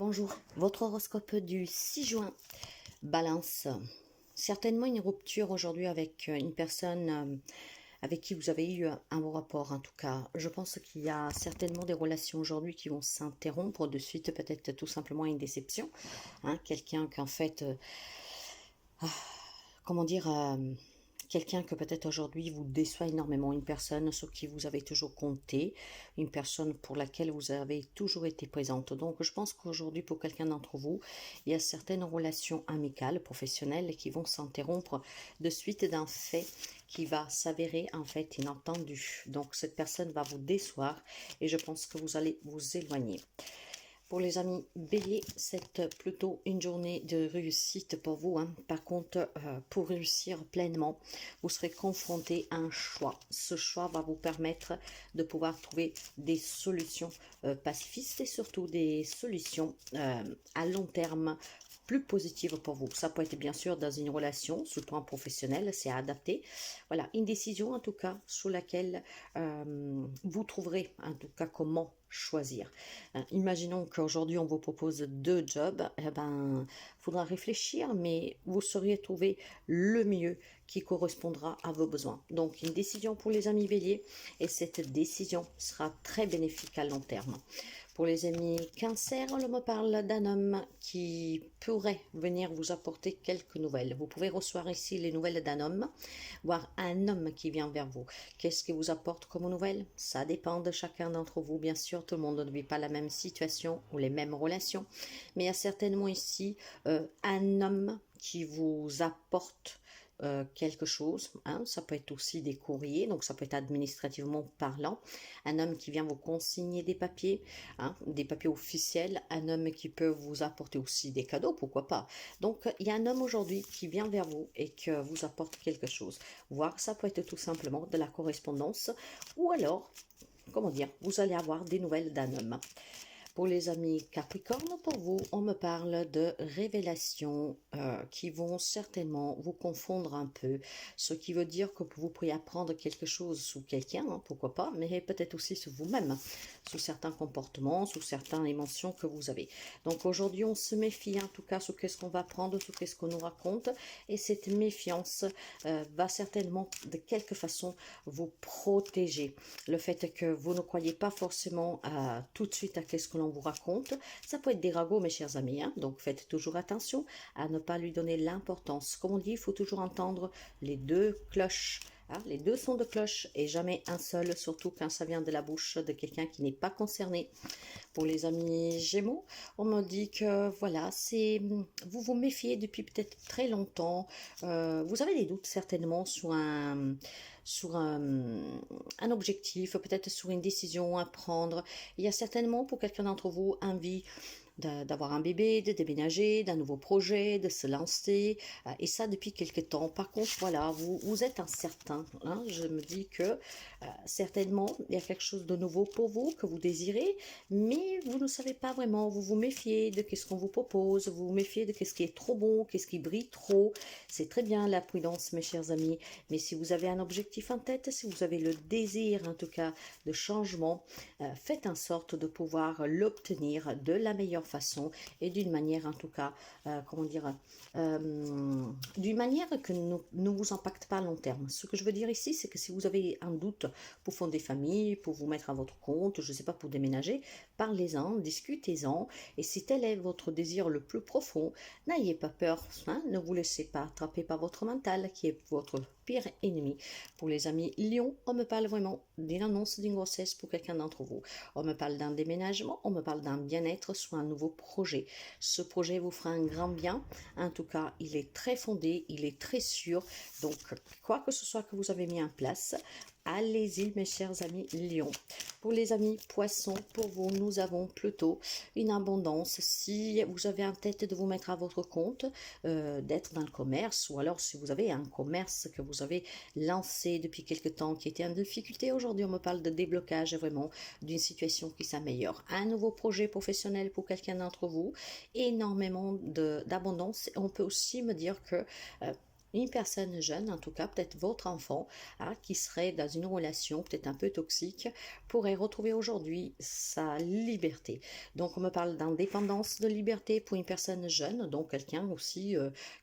Bonjour, votre horoscope du 6 juin. Balance. Certainement une rupture aujourd'hui avec une personne avec qui vous avez eu un bon rapport en tout cas. Je pense qu'il y a certainement des relations aujourd'hui qui vont s'interrompre de suite, peut-être tout simplement une déception. Quelqu'un qu'en fait, comment dire, quelqu'un que peut-être aujourd'hui vous déçoit énormément, une personne sur qui vous avez toujours compté, une personne pour laquelle vous avez toujours été présente. Donc je pense qu'aujourd'hui pour quelqu'un d'entre vous, il y a certaines relations amicales, professionnelles qui vont s'interrompre de suite d'un fait qui va s'avérer en fait inattendu. Donc cette personne va vous décevoir et je pense que vous allez vous éloigner. Pour les amis béliers, c'est plutôt une journée de réussite pour vous. Par contre, pour réussir pleinement, vous serez confronté à un choix. Ce choix va vous permettre de pouvoir trouver des solutions pacifistes et surtout des solutions à long terme plus positive pour vous. Ça peut être bien sûr dans une relation, sur le plan professionnel, c'est à adapter. Voilà, une décision en tout cas sur laquelle vous trouverez en tout cas comment choisir. Imaginons qu'aujourd'hui on vous propose deux jobs, eh ben, faudra réfléchir, mais vous sauriez trouver le mieux qui correspondra à vos besoins. Donc une décision pour les amis béliers et cette décision sera très bénéfique à long terme. Pour les amis cancer, on me parle d'un homme qui pourrait venir vous apporter quelques nouvelles. Vous pouvez recevoir ici les nouvelles d'un homme, voire un homme qui vient vers vous. Qu'est-ce qu'il vous apporte comme nouvelles? Ça dépend de chacun d'entre vous. Bien sûr, tout le monde ne vit pas la même situation ou les mêmes relations. Mais il y a certainement ici un homme qui vous apporte quelque chose, ça peut être aussi des courriers, donc ça peut être administrativement parlant, un homme qui vient vous consigner des papiers officiels, un homme qui peut vous apporter aussi des cadeaux, pourquoi pas. Donc il y a un homme aujourd'hui qui vient vers vous et qui vous apporte quelque chose, voire ça peut être tout simplement de la correspondance, ou alors, comment dire, vous allez avoir des nouvelles d'un homme. Pour les amis Capricorne, pour vous, on me parle de révélations qui vont certainement vous confondre un peu, ce qui veut dire que vous pourriez apprendre quelque chose sous quelqu'un, pourquoi pas, mais peut-être aussi sur vous-même, sous certains comportements, sous certaines émotions que vous avez. Donc aujourd'hui, on se méfie en tout cas sur qu'est-ce qu'on va apprendre, sur qu'est-ce qu'on nous raconte, et cette méfiance va certainement de quelque façon vous protéger. Le fait que vous ne croyez pas forcément tout de suite à qu'est-ce que l'on vous raconte, ça peut être des ragots mes chers amis, donc faites toujours attention à ne pas lui donner l'importance. Comme on dit, il faut toujours entendre les deux cloches, les deux sons de cloche et jamais un seul, surtout quand ça vient de la bouche de quelqu'un qui n'est pas concerné. Pour les amis Gémeaux, on me dit que voilà, vous vous méfiez depuis peut-être très longtemps, vous avez des doutes certainement sur un objectif, peut-être sur une décision à prendre. Il y a certainement pour quelqu'un d'entre vous envie d'avoir un bébé, de déménager, d'un nouveau projet, de se lancer, et ça depuis quelque temps. Par contre, voilà, vous êtes incertain. Je me dis que certainement, il y a quelque chose de nouveau pour vous, que vous désirez, mais vous ne savez pas vraiment, vous vous méfiez de ce qu'on vous propose, vous vous méfiez de ce qui est trop bon, qu'est-ce qui brille trop. C'est très bien la prudence, mes chers amis, mais si vous avez un objectif en tête, si vous avez le désir, en tout cas, de changement, faites en sorte de pouvoir l'obtenir de la meilleure façon et d'une manière en tout cas, d'une manière que ne vous impacte pas à long terme. Ce que je veux dire ici, c'est que si vous avez un doute pour fonder famille, pour vous mettre à votre compte, je ne sais pas, pour déménager, parlez-en, discutez-en, et si tel est votre désir le plus profond, n'ayez pas peur, ne vous laissez pas attraper par votre mental qui est votre pire ennemi. Pour les amis Lion, on me parle vraiment d'une annonce d'une grossesse pour quelqu'un d'entre vous. On me parle d'un déménagement, on me parle d'un bien-être sur un nouveau projet. Ce projet vous fera un grand bien. En tout cas, il est très fondé, il est très sûr. Donc, quoi que ce soit que vous avez mis en place, allez-y mes chers amis Lion. Pour les amis Poissons, pour vous, nous avons plutôt une abondance. Si vous avez en tête de vous mettre à votre compte, d'être dans le commerce, ou alors si vous avez un commerce que vous avez lancé depuis quelque temps, qui était en difficulté, aujourd'hui on me parle de déblocage vraiment d'une situation qui s'améliore. Un nouveau projet professionnel pour quelqu'un d'entre vous, énormément d'abondance. On peut aussi me dire que une personne jeune, en tout cas peut-être votre enfant, qui serait dans une relation peut-être un peu toxique, pourrait retrouver aujourd'hui sa liberté. Donc on me parle d'indépendance, de liberté pour une personne jeune, donc quelqu'un aussi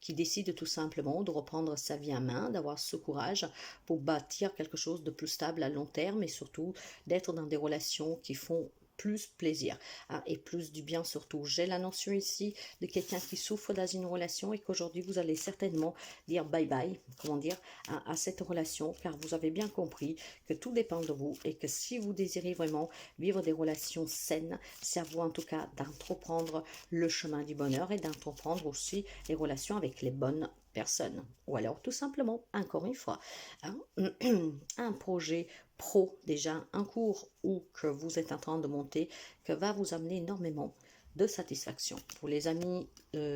qui décide tout simplement de reprendre sa vie en main, d'avoir ce courage pour bâtir quelque chose de plus stable à long terme et surtout d'être dans des relations qui font plus plaisir et plus du bien surtout. J'ai la notion ici de quelqu'un qui souffre dans une relation et qu'aujourd'hui vous allez certainement dire bye bye, comment dire, à cette relation car vous avez bien compris que tout dépend de vous et que si vous désirez vraiment vivre des relations saines, c'est à vous en tout cas d'entreprendre le chemin du bonheur et d'entreprendre aussi les relations avec les bonnes personnes. Ou alors tout simplement, encore une fois, hein, un projet pro déjà, un cours ou que vous êtes en train de monter, que va vous amener énormément de satisfaction. Pour les amis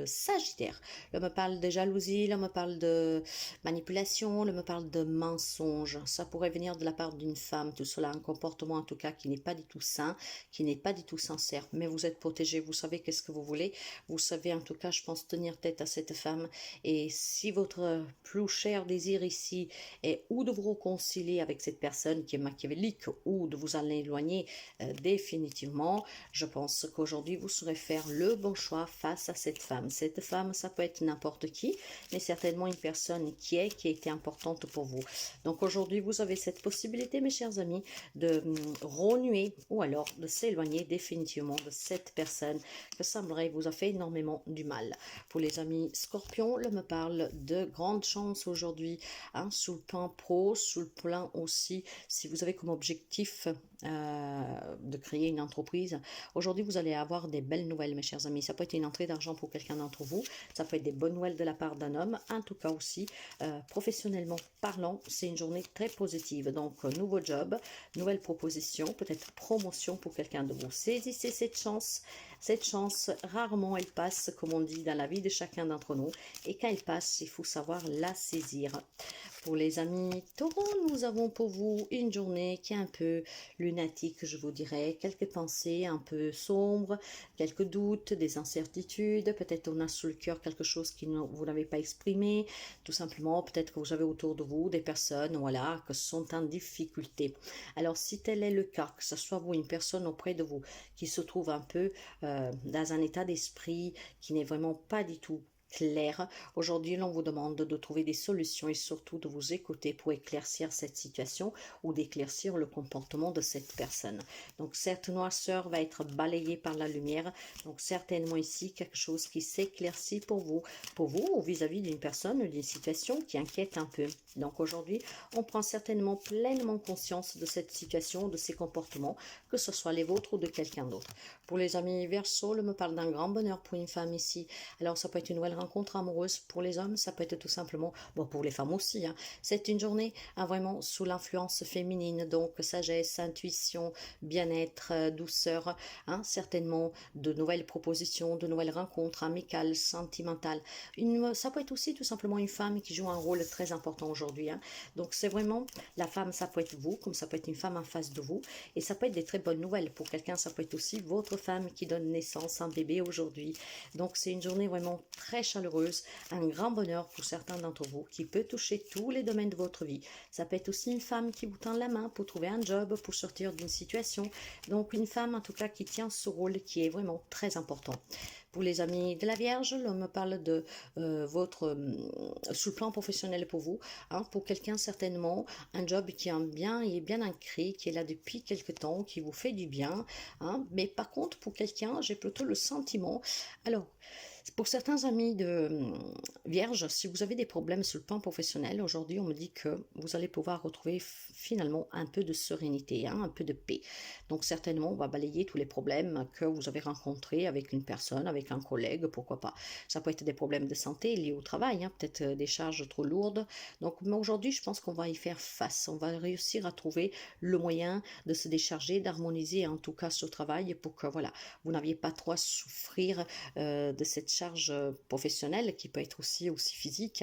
Sagittaires, là me parle de jalousie, là me parle de manipulation, là me parle de mensonge. Ça pourrait venir de la part d'une femme, tout cela, un comportement en tout cas qui n'est pas du tout sain, qui n'est pas du tout sincère. Mais vous êtes protégé, vous savez qu'est-ce que vous voulez. Vous savez en tout cas, je pense, tenir tête à cette femme. Et si votre plus cher désir ici est ou de vous réconcilier avec cette personne qui est machiavélique ou de vous en éloigner définitivement, je pense qu'aujourd'hui vous saurez faire le bon choix face à cette femme. Cette femme, ça peut être n'importe qui, mais certainement une personne qui a été importante pour vous. Donc aujourd'hui, vous avez cette possibilité, mes chers amis, de renouer ou alors de s'éloigner définitivement de cette personne que semblerait vous a fait énormément du mal. Pour les amis Scorpions, là me parle de grandes chances aujourd'hui, sous le plan pro, sous le plan aussi, si vous avez comme objectif de créer une entreprise. Aujourd'hui, vous allez avoir des belles nouvelles, mes chers amis. Ça peut être une entrée d'argent pour quelqu'un d'entre vous. Ça peut être des bonnes nouvelles de la part d'un homme. En tout cas aussi, professionnellement parlant, c'est une journée très positive. Donc, nouveau job, nouvelle proposition, peut-être promotion pour quelqu'un de vous. Saisissez cette chance. Cette chance, rarement elle passe, comme on dit, dans la vie de chacun d'entre nous. Et quand elle passe, il faut savoir la saisir. Pour les amis taureaux, nous avons pour vous une journée qui est un peu lunatique, je vous dirais. Quelques pensées un peu sombres, quelques doutes, des incertitudes. Peut-être on a sous le cœur quelque chose que vous n'avez pas exprimé. Tout simplement, peut-être que vous avez autour de vous des personnes, voilà, qui sont en difficulté. Alors, si tel est le cas, que ce soit vous, une personne auprès de vous, qui se trouve un peu dans un état d'esprit qui n'est vraiment pas du tout clair. Aujourd'hui, l'on vous demande de trouver des solutions et surtout de vous écouter pour éclaircir cette situation ou d'éclaircir le comportement de cette personne. Donc, cette noirceur va être balayée par la lumière. Donc, certainement ici, quelque chose qui s'éclaircit pour vous ou vis-à-vis d'une personne ou d'une situation qui inquiète un peu. Donc, aujourd'hui, on prend certainement pleinement conscience de cette situation, de ces comportements, que ce soit les vôtres ou de quelqu'un d'autre. Pour les amis Verseau, je me parle d'un grand bonheur pour une femme ici. Alors, ça peut être une nouvelle rencontre amoureuse pour les hommes, ça peut être tout simplement, bon, pour les femmes aussi, c'est une journée vraiment sous l'influence féminine, donc sagesse, intuition, bien-être, douceur, certainement de nouvelles propositions, de nouvelles rencontres amicales, sentimentales. Ça peut être aussi tout simplement une femme qui joue un rôle très important aujourd'hui. Donc c'est vraiment, la femme, ça peut être vous, comme ça peut être une femme en face de vous, et ça peut être des très bonnes nouvelles. Pour quelqu'un, ça peut être aussi votre femme qui donne naissance à un bébé aujourd'hui. Donc c'est une journée vraiment très chaleureuse, un grand bonheur pour certains d'entre vous qui peut toucher tous les domaines de votre vie. Ça peut être aussi une femme qui vous tend la main pour trouver un job, pour sortir d'une situation. Donc une femme en tout cas qui tient ce rôle qui est vraiment très important. Pour les amis de la Vierge, l'on me parle de votre sous le plan professionnel pour vous, pour quelqu'un certainement un job qui est bien ancré, qui est là depuis quelque temps, qui vous fait du bien, mais par contre pour quelqu'un, j'ai plutôt le sentiment, alors pour certains amis de Vierge, si vous avez des problèmes sur le plan professionnel, aujourd'hui on me dit que vous allez pouvoir retrouver finalement un peu de sérénité, un peu de paix. Donc certainement on va balayer tous les problèmes que vous avez rencontrés avec une personne, avec un collègue, pourquoi pas. Ça peut être des problèmes de santé liés au travail, peut-être des charges trop lourdes. Donc mais aujourd'hui je pense qu'on va y faire face, on va réussir à trouver le moyen de se décharger, d'harmoniser en tout cas ce travail pour que voilà, vous n'aviez pas trop à souffrir de cette charge professionnelle qui peut être aussi physique.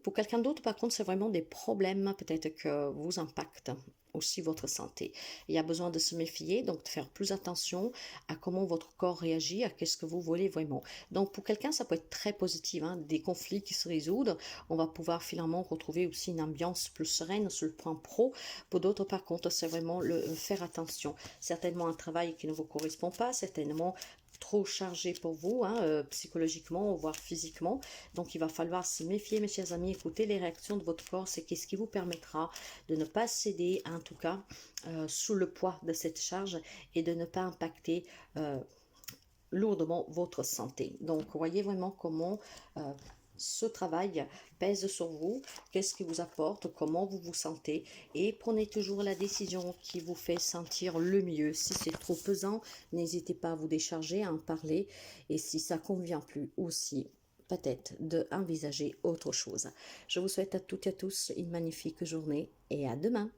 Pour quelqu'un d'autre, par contre, c'est vraiment des problèmes peut-être que vous impactent. aussi votre santé. Il y a besoin de se méfier, donc de faire plus attention à comment votre corps réagit, à qu'est-ce que vous voulez vraiment. Donc pour quelqu'un, ça peut être très positif, hein, des conflits qui se résoudent. On va pouvoir finalement retrouver aussi une ambiance plus sereine sur le plan pro. Pour d'autres, par contre, c'est vraiment le faire attention. Certainement un travail qui ne vous correspond pas, certainement trop chargé pour vous, hein, psychologiquement, voire physiquement. Donc, il va falloir se méfier, mes chers amis. Écoutez les réactions de votre corps. C'est ce qui vous permettra de ne pas céder, en tout cas, sous le poids de cette charge et de ne pas impacter lourdement votre santé. Donc, voyez vraiment comment ce travail pèse sur vous, qu'est-ce qui vous apporte, comment vous vous sentez, et prenez toujours la décision qui vous fait sentir le mieux. Si c'est trop pesant, n'hésitez pas à vous décharger, à en parler, et si ça convient plus aussi, peut-être d'envisager autre chose. Je vous souhaite à toutes et à tous une magnifique journée et à demain.